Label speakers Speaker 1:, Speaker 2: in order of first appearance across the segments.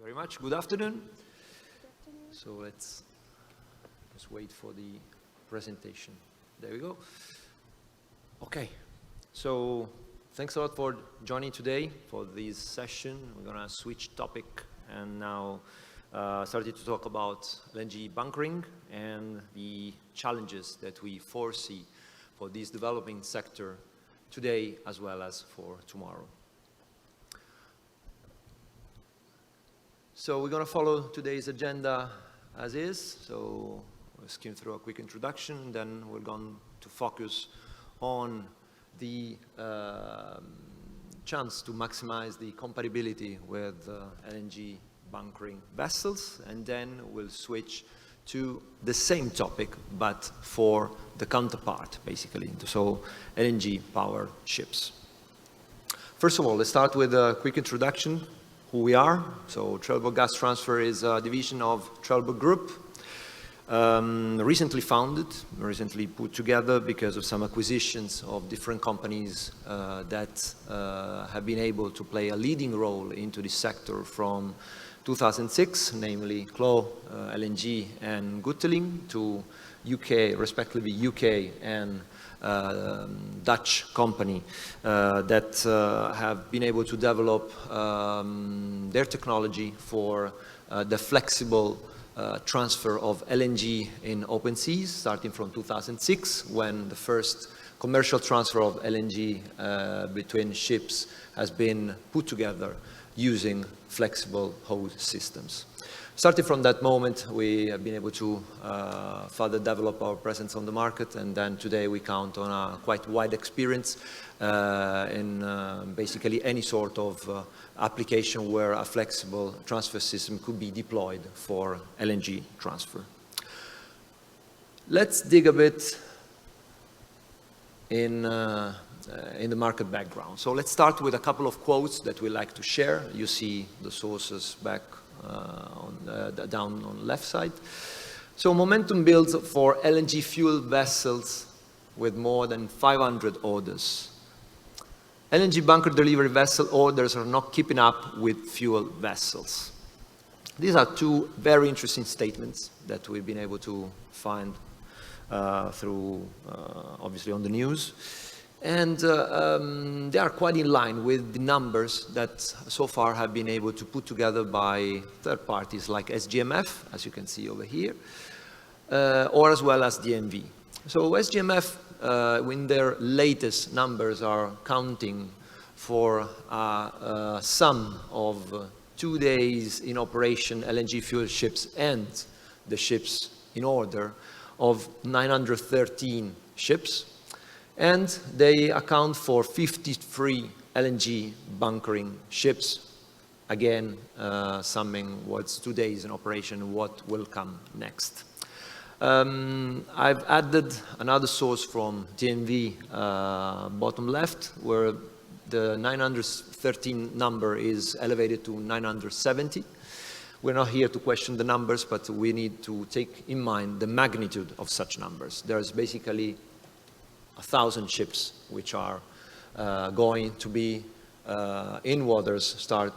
Speaker 1: Very much. Good afternoon. So let's wait for the presentation. There we go. Okay. So thanks a lot for joining today for this session. We're going to switch topic and now started to talk about LNG bunkering and the challenges that we foresee for this developing sector today as well as for tomorrow. So we're going to follow today's agenda as is. So we'll skim through a quick introduction, then we're going to focus on the chance to maximize the compatibility with LNG bunkering vessels, and then we'll switch to the same topic, but for the counterpart, basically, so LNG-powered ships. First of all, let's start with a quick introduction. Who we are. So Trelleborg Gas Transfer is a division of Trelleborg Group, recently founded, recently put together because of some acquisitions of different companies that have been able to play a leading role into this sector from 2006, namely Clo, LNG and Gutteling, to UK, respectively UK and Dutch company that have been able to develop their technology for the flexible transfer of LNG in open seas, starting from 2006, when the first commercial transfer of LNG between ships has been put together using flexible hose systems. Starting from that moment, we have been able to further develop our presence on the market, and then today we count on a quite wide experience in basically any sort of application where a flexible transfer system could be deployed for LNG transfer. Let's dig a bit in the market background. So let's start with a couple of quotes that we like to share. You see the sources back down on the left side. So momentum builds for LNG fuel vessels with more than 500 orders. LNG bunker delivery vessel orders are not keeping up with fuel vessels. These are two very interesting statements that we've been able to find through, obviously, on the news. And they are quite in line with the numbers that so far have been able to put together by third parties like SGMF, as you can see over here, or as well as DNV. So SGMF, in their latest numbers, are counting for a sum of 2 days in operation LNG fuel ships and the ships in order of 913 ships. And they account for 53 LNG bunkering ships, again, summing what's 2 days in operation and what will come next. I've added another source from DNV, bottom left, where the 913 number is elevated to 970. We're not here to question the numbers, but we need to take in mind the magnitude of such numbers. There's basically 1,000 ships which are going to be in waters start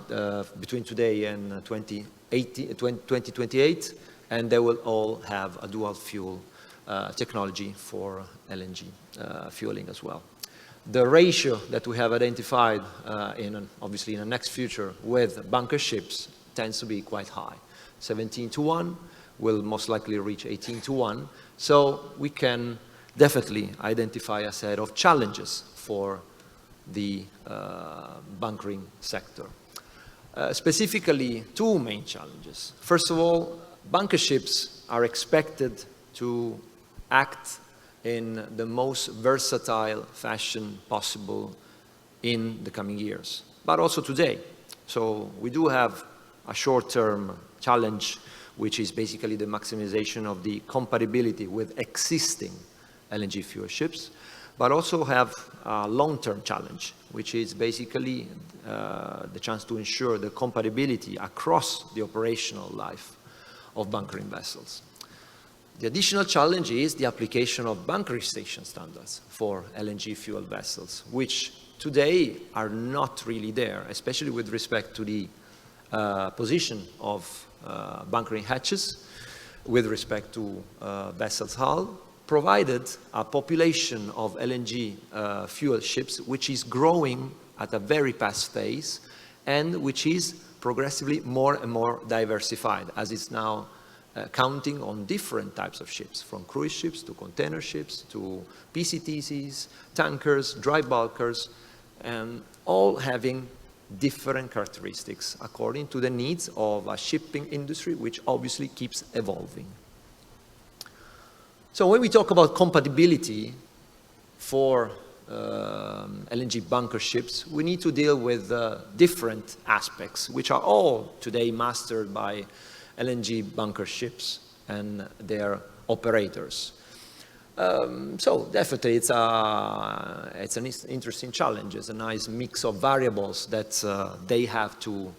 Speaker 1: between today and 2028, and they will all have a dual fuel technology for LNG fueling as well. The ratio that we have identified obviously in the next future with bunker ships tends to be quite high. 17:1 will most likely reach 18:1, so we can definitely identify a set of challenges for the bunkering sector. Specifically, two main challenges. First of all, bunker ships are expected to act in the most versatile fashion possible in the coming years, but also today. So we do have a short-term challenge, which is basically the maximization of the compatibility with existing LNG fuel ships, but also have a long-term challenge, which is basically the chance to ensure the compatibility across the operational life of bunkering vessels. The additional challenge is the application of bunkering station standards for LNG fuel vessels, which today are not really there, especially with respect to the position of bunkering hatches with respect to vessel's hull, provided a population of LNG fuel ships which is growing at a very fast pace and which is progressively more and more diversified, as it's now counting on different types of ships, from cruise ships to container ships to PCTCs, tankers, dry bulkers, and all having different characteristics according to the needs of a shipping industry which obviously keeps evolving. So when we talk about compatibility for LNG bunker ships, we need to deal with different aspects which are all today mastered by LNG bunker ships and their operators. So definitely it's an interesting challenge. It's a nice mix of variables that they have to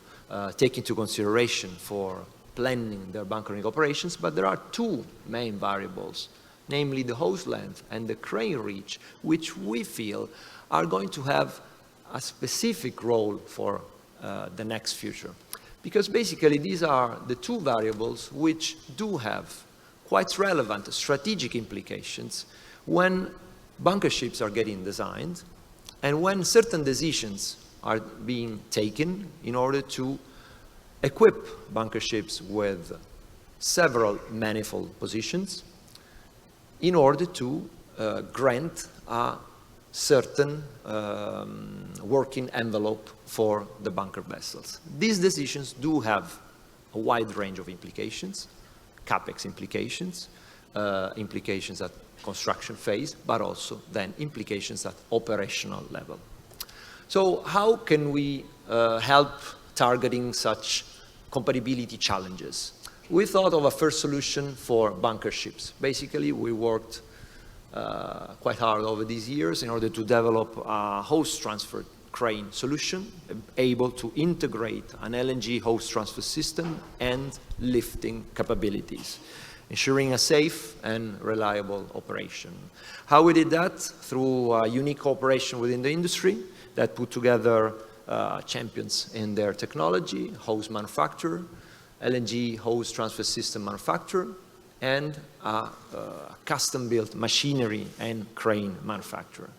Speaker 1: take into consideration for planning their bunkering operations, but there are two main variables, namely the hose length and the crane reach, which we feel are going to have a specific role for the next future. Because basically these are the two variables which do have quite relevant strategic implications when bunker ships are getting designed and when certain decisions are being taken in order to equip bunker ships with several manifold positions in order to grant a certain working envelope for the bunker vessels. These decisions do have a wide range of implications, CapEx implications, implications at construction phase, but also then implications at operational level. So how can we help targeting such compatibility challenges? We thought of a first solution for bunker ships. Basically, we worked quite hard over these years in order to develop a hose transfer crane solution, able to integrate an LNG hose transfer system and lifting capabilities, ensuring a safe and reliable operation. How we did that? Through a unique cooperation within the industry that put together champions in their technology, hose manufacturer, LNG hose transfer system manufacturer, and a custom-built machinery and crane manufacturer.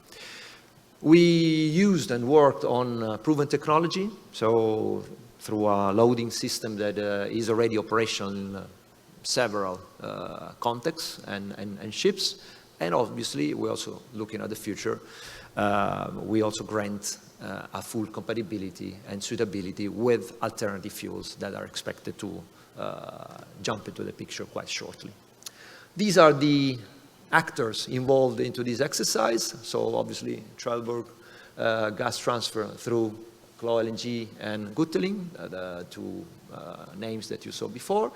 Speaker 1: We used and worked on proven technology, so through a loading system that is already operational in several contexts and ships, and obviously we're also looking at the future. We also grant a full compatibility and suitability with alternative fuels that are expected to jump into the picture quite shortly. These are the actors involved into this exercise. So obviously Trelleborg gas transfer through Clo LNG and Gutteling, the two names that you saw before,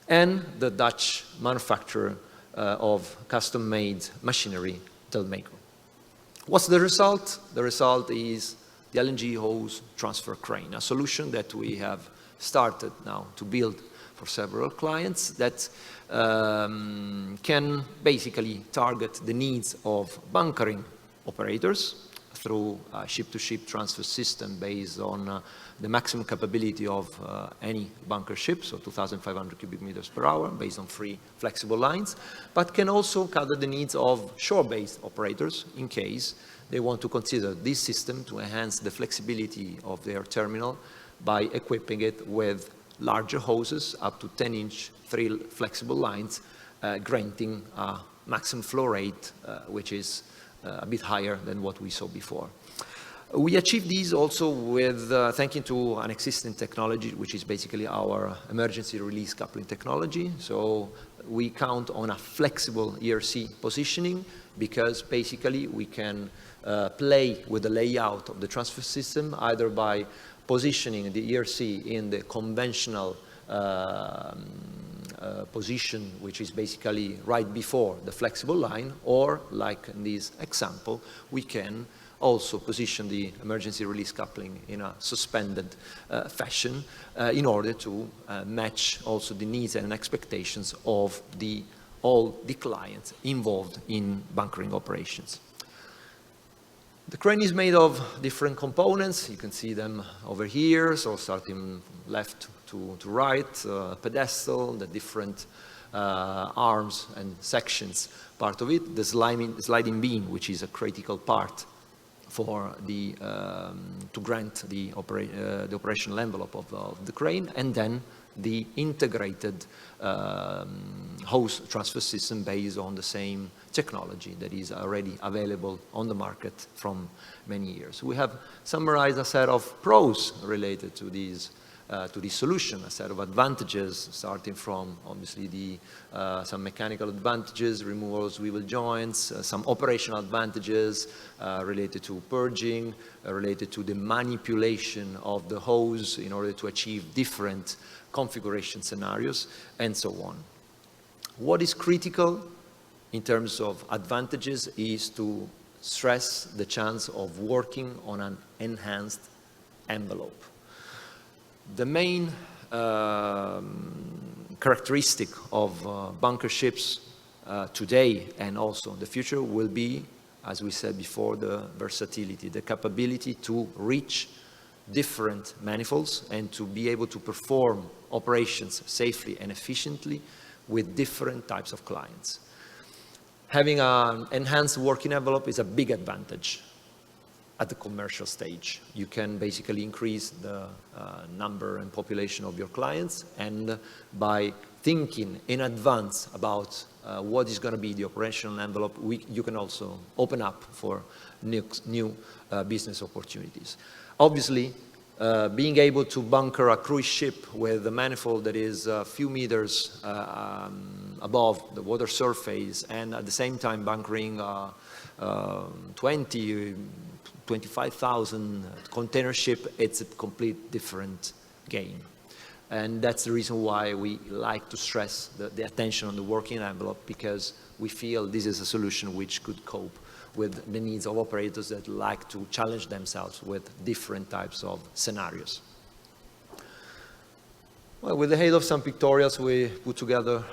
Speaker 1: and the Dutch manufacturer of custom-made machinery, Trelleborg. What's the result? The result is the LNG hose transfer crane, a solution that we have started now to build for several clients that can basically target the needs of bunkering operators through a ship-to-ship transfer system based on the maximum capability of any bunker ship, so 2,500 cubic meters per hour, based on 3 flexible lines, but can also cover the needs of shore-based operators in case they want to consider this system to enhance the flexibility of their terminal by equipping it with larger hoses, up to 10-inch 3 flexible lines, granting a maximum flow rate, which is a bit higher than what we saw before. We achieved these also with thanking to an existing technology, which is basically our emergency release coupling technology. So we count on a flexible ERC positioning because basically we can play with the layout of the transfer system either by positioning the ERC in the conventional position, which is basically right before the flexible line, or like in this example, we can also position the emergency release coupling in a suspended fashion in order to match also the needs and expectations of all the clients involved in bunkering operations. The crane is made of different components. You can see them over here, so starting left to right, pedestal, the different arms and sections, part of it. The sliding beam, which is a critical part for the, to grant the operational envelope of the crane, and then the integrated hose transfer system based on the same technology that is already available on the market from many years. We have summarized a set of pros related to this solution, a set of advantages, starting from obviously the some mechanical advantages, removal of swivel joints, some operational advantages related to purging, related to the manipulation of the hose in order to achieve different configuration scenarios, and so on. What is critical in terms of advantages is to stress the chance of working on an enhanced envelope. The main characteristic of bunker ships today and also in the future will be, as we said before, the versatility, the capability to reach different manifolds and to be able to perform operations safely and efficiently with different types of clients. Having an enhanced working envelope is a big advantage at the commercial stage. You can basically increase the number and population of your clients, and by thinking in advance about what is going to be the operational envelope, you can also open up for new business opportunities. Obviously, being able to bunker a cruise ship with a manifold that is a few meters above the water surface, and at the same time bunkering 25,000 container ship, it's a complete different game. And that's the reason why we like to stress the attention on the working envelope, because we feel this is a solution which could cope with the needs of operators that like to challenge themselves with different types of scenarios. Well, with the aid of some pictorials, we put together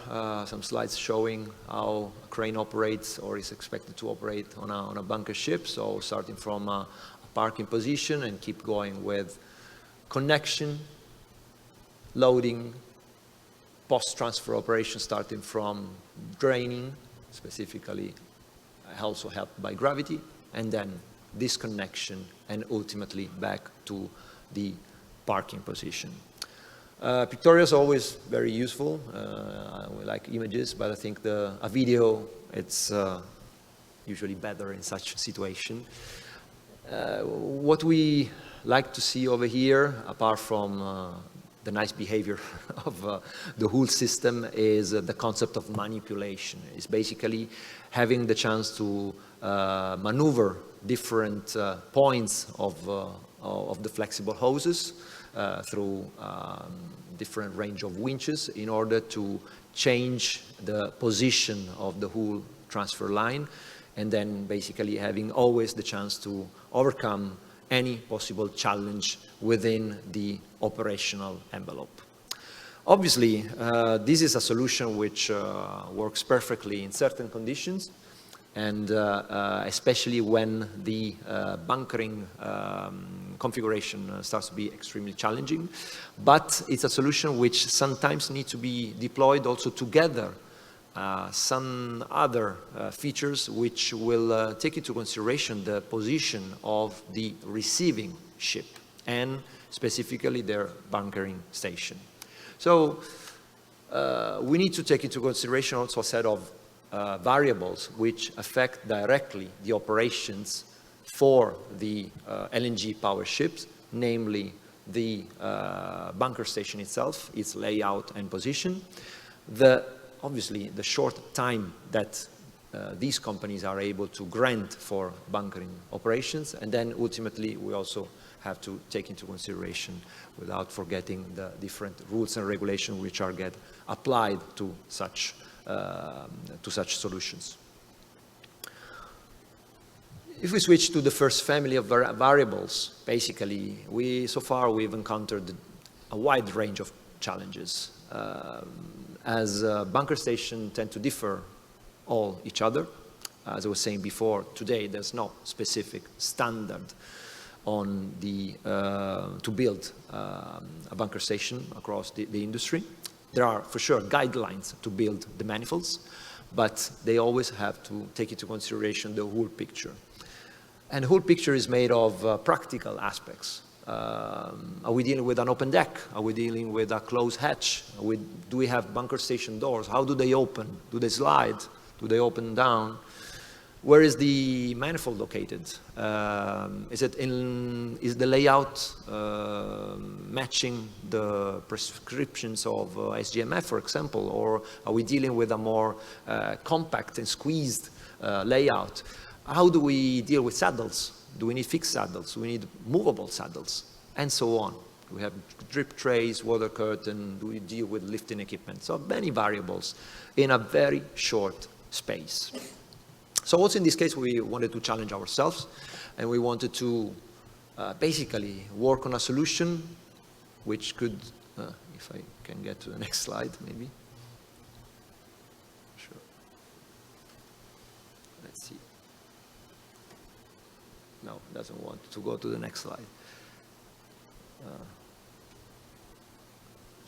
Speaker 1: some slides showing how a crane operates or is expected to operate on a bunker ship. So starting from a parking position and keep going with connection, loading, post-transfer operations starting from draining, specifically also helped by gravity, and then disconnection, and ultimately back to the parking position. Pictorials are always very useful. We like images, but I think a video, it's usually better in such a situation. What we like to see over here, apart from the nice behavior of the whole system, is the concept of manipulation. It's basically having the chance to maneuver different points of the flexible hoses through different range of winches in order to change the position of the whole transfer line, and then basically having always the chance to overcome any possible challenge within the operational envelope. Obviously, this is a solution which works perfectly in certain conditions, and especially when the bunkering configuration starts to be extremely challenging. But it's a solution which sometimes needs to be deployed also together some other features which will take into consideration the position of the receiving ship and specifically their bunkering station. So we need to take into consideration also a set of variables which affect directly the operations for the LNG power ships, namely the bunker station itself, its layout and position, obviously the short time that these companies are able to grant for bunkering operations, and then ultimately we also have to take into consideration, without forgetting, the different rules and regulations which are applied to such solutions. If we switch to the first family of variables, basically so far we've encountered a wide range of challenges. As bunker stations tend to differ all each other as I was saying before, today there's no specific standard on to build a bunker station across the industry. There are, for sure, guidelines to build the manifolds, but they always have to take into consideration the whole picture. And the whole picture is made of practical aspects. Are we dealing with an open deck? Are we dealing with a closed hatch? Do we have bunker station doors? How do they open? Do they slide? Do they open down? Where is the manifold located? Is the layout matching the prescriptions of SGMF, for example? Or are we dealing with a more compact and squeezed layout? How do we deal with saddles? Do we need fixed saddles? Do we need movable saddles? And so on. Do we have drip trays, water curtain? Do we deal with lifting equipment? So many variables in a very short space. So also in this case, we wanted to challenge ourselves, and we wanted to basically work on a solution which could, if I can get to the next slide, maybe. Sure. Let's see. No, it doesn't want to go to the next slide.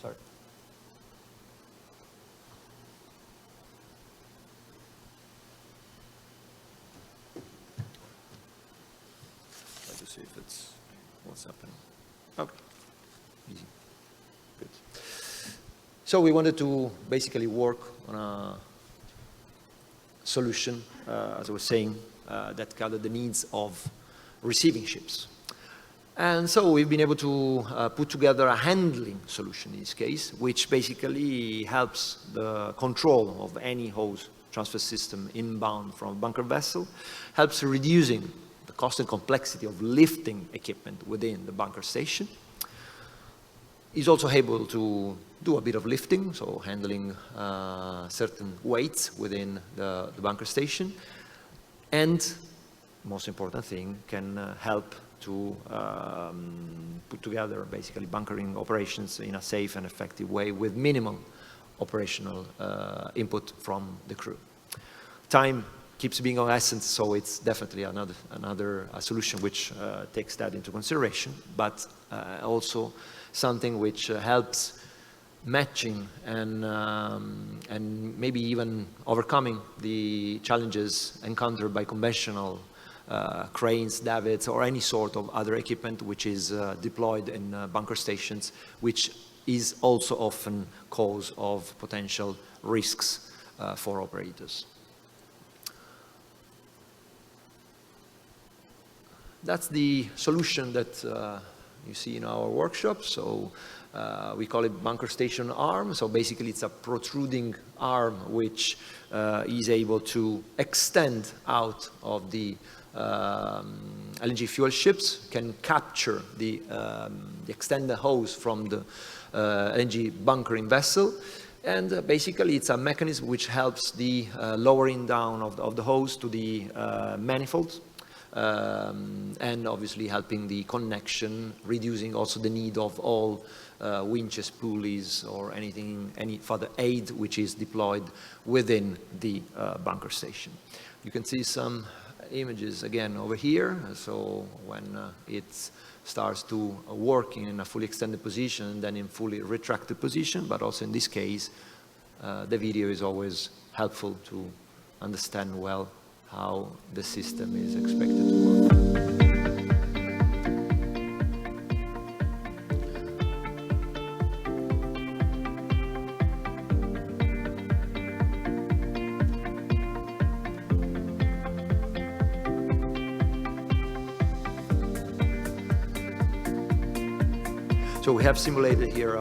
Speaker 1: Sorry. Try to see if it's what's happening. Okay, easy, good. So we wanted to basically work on a solution, as I was saying, that gathered the needs of receiving ships. And so we've been able to put together a handling solution in this case, which basically helps the control of any hose transfer system inbound from a bunker vessel, helps reducing the cost and complexity of lifting equipment within the bunker station. Is also able to do a bit of lifting, so handling certain weights within the bunker station. And most important thing, can help to put together basically bunkering operations in a safe and effective way with minimum operational input from the crew. Time keeps being of essence, so it's definitely another solution which takes that into consideration, but also something which helps matching and maybe even overcoming the challenges encountered by conventional cranes, davits, or any sort of other equipment which is deployed in bunker stations, which is also often cause of potential risks for operators. That's the solution that you see in our workshop. So we call it bunker station arm. So basically it's a protruding arm which is able to extend out of the LNG fuel ships, can capture the extended hose from the LNG bunkering vessel. And basically it's a mechanism which helps the lowering down of the hose to the manifold. And obviously helping the connection, reducing also the need of all winches, pulleys, or any further aid which is deployed within the bunker station. You can see some images again over here. So when it starts to work in a fully extended position and then in fully retracted position, but also in this case, the video is always helpful to understand well how the system is expected to work. So we have simulated here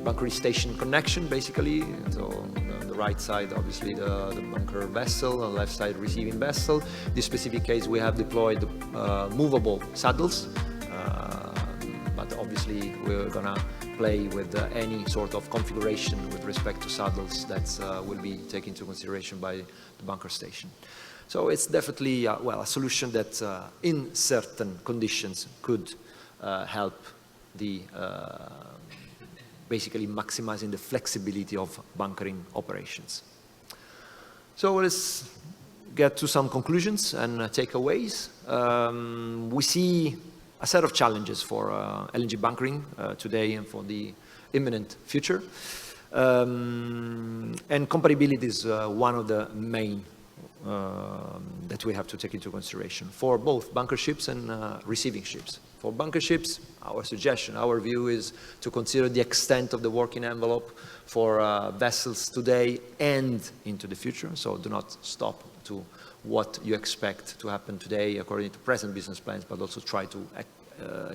Speaker 1: bunker station connection, basically. So on the right side, obviously, the bunker vessel, on the left side, receiving vessel. In this specific case, we have deployed movable saddles, but obviously we're gonna play with any sort of configuration with respect to saddles that will be taken into consideration by the bunker station. So it's definitely, a solution that in certain conditions could help the basically maximizing the flexibility of bunkering operations. So let's get to some conclusions and takeaways, we see a set of challenges for LNG bunkering today and for the imminent future. And compatibility is one of the main that we have to take into consideration for both bunker ships and receiving ships. For bunker ships, our suggestion, our view is to consider the extent of the working envelope for vessels today and into the future. So do not stop to what you expect to happen today according to present business plans, but also try to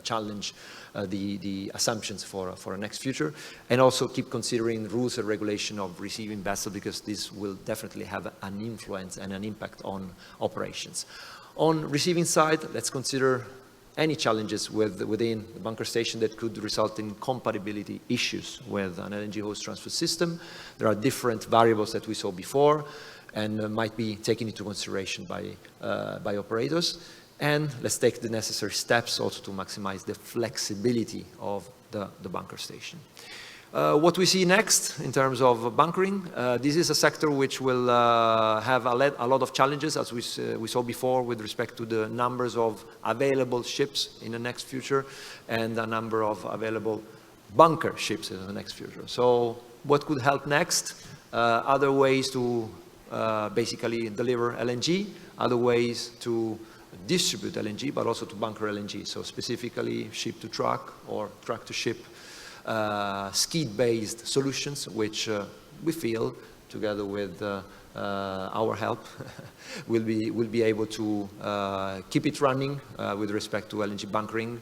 Speaker 1: challenge the assumptions for a next future, and also keep considering rules and regulation of receiving vessel, because this will definitely have an influence and an impact on operations. On receiving side, let's consider any challenges within the bunker station that could result in compatibility issues with an LNG host transfer system. There are different variables that we saw before and might be taken into consideration by operators. And let's take the necessary steps also to maximize the flexibility of the bunker station. What we see next in terms of bunkering, this is a sector which will have a lot of challenges, as we saw before, with respect to the numbers of available ships in the next future and the number of available bunker ships in the next future. So what could help next? Other ways to basically deliver LNG, other ways to distribute LNG, but also to bunker LNG. So specifically ship to truck or truck to ship, skid-based solutions, which we feel, together with our help, will be able to keep it running with respect to LNG bunkering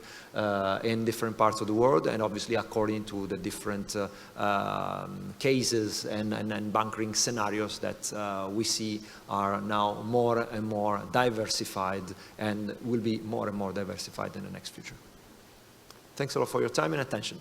Speaker 1: in different parts of the world, and obviously according to the different cases and bunkering scenarios that we see are now more and more diversified and will be more and more diversified in the next future. Thanks a lot for your time and attention.